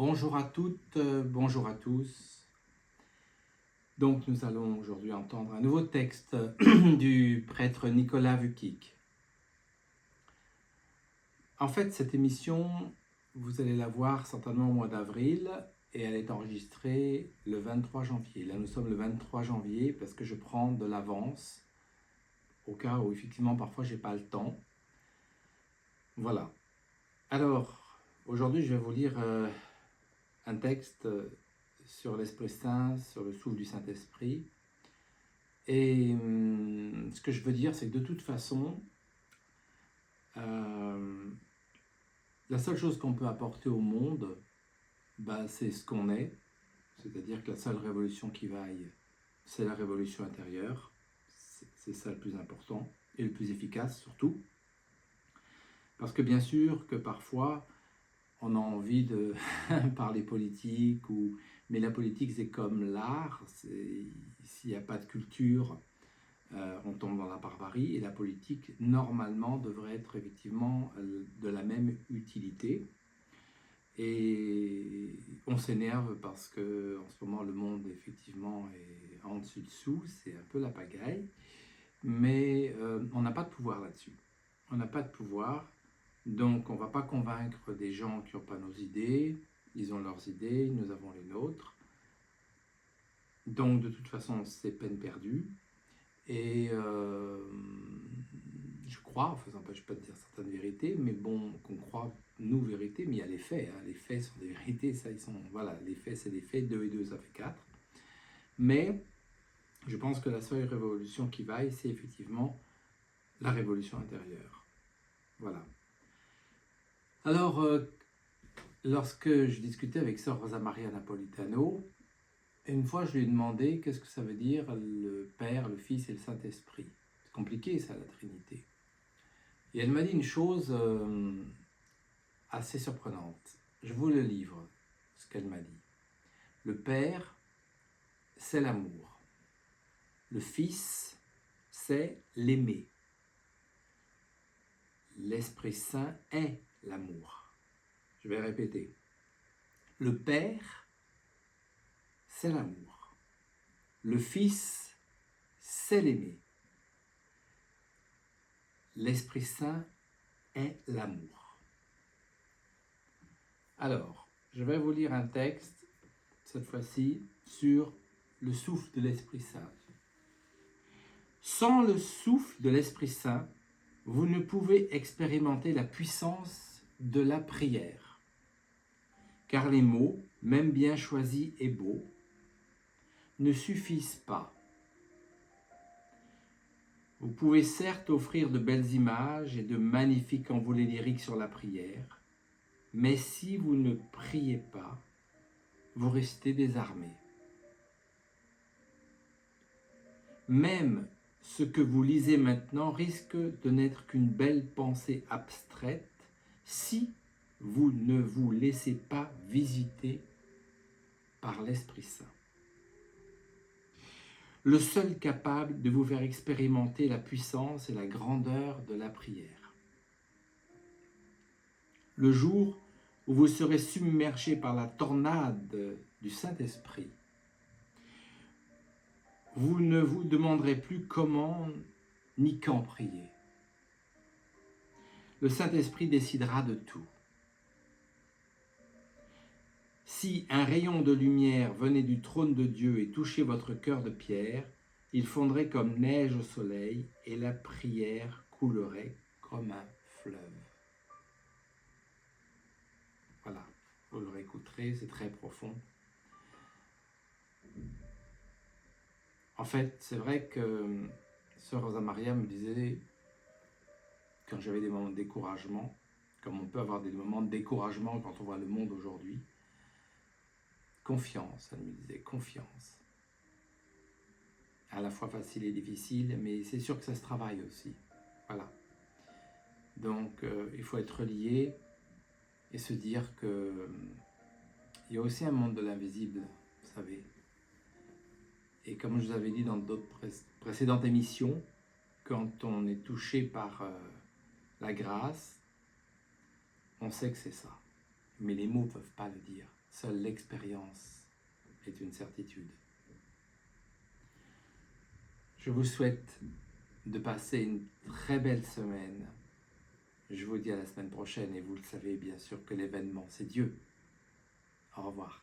Bonjour à toutes, bonjour à tous. Donc nous allons aujourd'hui entendre un nouveau texte du prêtre Nicolas Vukic. En fait, cette émission, vous allez la voir certainement au mois d'avril et elle est enregistrée le 23 janvier. Là, nous sommes le 23 janvier parce que je prends de l'avance au cas où effectivement parfois j'ai pas le temps. Voilà. Alors, aujourd'hui, je vais vous lire un texte sur l'Esprit Saint, sur le souffle du Saint-Esprit. Et ce que je veux dire, c'est que de toute façon, la seule chose qu'on peut apporter au monde, c'est ce qu'on est. C'est-à-dire que la seule révolution qui vaille, c'est la révolution intérieure. C'est ça le plus important et le plus efficace surtout. Parce que bien sûr que parfois, on a envie de parler politique, mais la politique c'est comme l'art, s'il n'y a pas de culture, on tombe dans la barbarie, et la politique normalement devrait être effectivement de la même utilité. Et on s'énerve parce que en ce moment le monde effectivement est en dessus-dessous, c'est un peu la pagaille, mais on n'a pas de pouvoir là-dessus. On n'a pas de pouvoir. Donc, on ne va pas convaincre des gens qui n'ont pas nos idées. Ils ont leurs idées, nous avons les nôtres. Donc, de toute façon, c'est peine perdue. Et je crois, enfin, ça n'empêche pas de dire certaines vérités, mais bon, qu'on croit nous vérités, mais il y a les faits. Hein. Les faits sont des vérités, ça, ils sont. Voilà, les faits, c'est des faits, 2 et 2, ça fait 4. Mais je pense que la seule révolution qui vaille, c'est effectivement la révolution intérieure. Voilà. Alors, lorsque je discutais avec Sœur Rosa Maria Napolitano, une fois je lui ai demandé qu'est-ce que ça veut dire le Père, le Fils et le Saint-Esprit. C'est compliqué ça, la Trinité. Et elle m'a dit une chose assez surprenante. Je vous le livre, ce qu'elle m'a dit. Le Père, c'est l'amour. Le Fils, c'est l'aimer. L'Esprit Saint est l'amour. Je vais répéter. Le Père, c'est l'amour. Le Fils, c'est l'aimer. L'Esprit Saint est l'amour. Alors, je vais vous lire un texte, cette fois-ci, sur le souffle de l'Esprit Saint. Sans le souffle de l'Esprit Saint, vous ne pouvez expérimenter la puissance de la prière. Car les mots, même bien choisis et beaux, ne suffisent pas. Vous pouvez certes offrir de belles images et de magnifiques envolées lyriques sur la prière, mais si vous ne priez pas, vous restez désarmé. Même ce que vous lisez maintenant risque de n'être qu'une belle pensée abstraite si vous ne vous laissez pas visiter par l'Esprit Saint. Le seul capable de vous faire expérimenter la puissance et la grandeur de la prière. Le jour où vous serez submergé par la tornade du Saint-Esprit, vous ne vous demanderez plus comment ni quand prier. Le Saint-Esprit décidera de tout. Si un rayon de lumière venait du trône de Dieu et touchait votre cœur de pierre, il fondrait comme neige au soleil et la prière coulerait comme un fleuve. Voilà, vous le réécouterez, c'est très profond. En fait, c'est vrai que Sœur Rosa Maria me disait, quand j'avais des moments de découragement, comme on peut avoir des moments de découragement quand on voit le monde aujourd'hui, confiance, elle me disait, confiance. À la fois facile et difficile, mais c'est sûr que ça se travaille aussi. Voilà. Donc, il faut être lié et se dire que il y a aussi un monde de l'invisible, vous savez. Et comme je vous avais dit dans d'autres précédentes émissions, quand on est touché par la grâce, on sait que c'est ça. Mais les mots ne peuvent pas le dire. Seule l'expérience est une certitude. Je vous souhaite de passer une très belle semaine. Je vous dis à la semaine prochaine et vous le savez bien sûr que l'événement, c'est Dieu. Au revoir.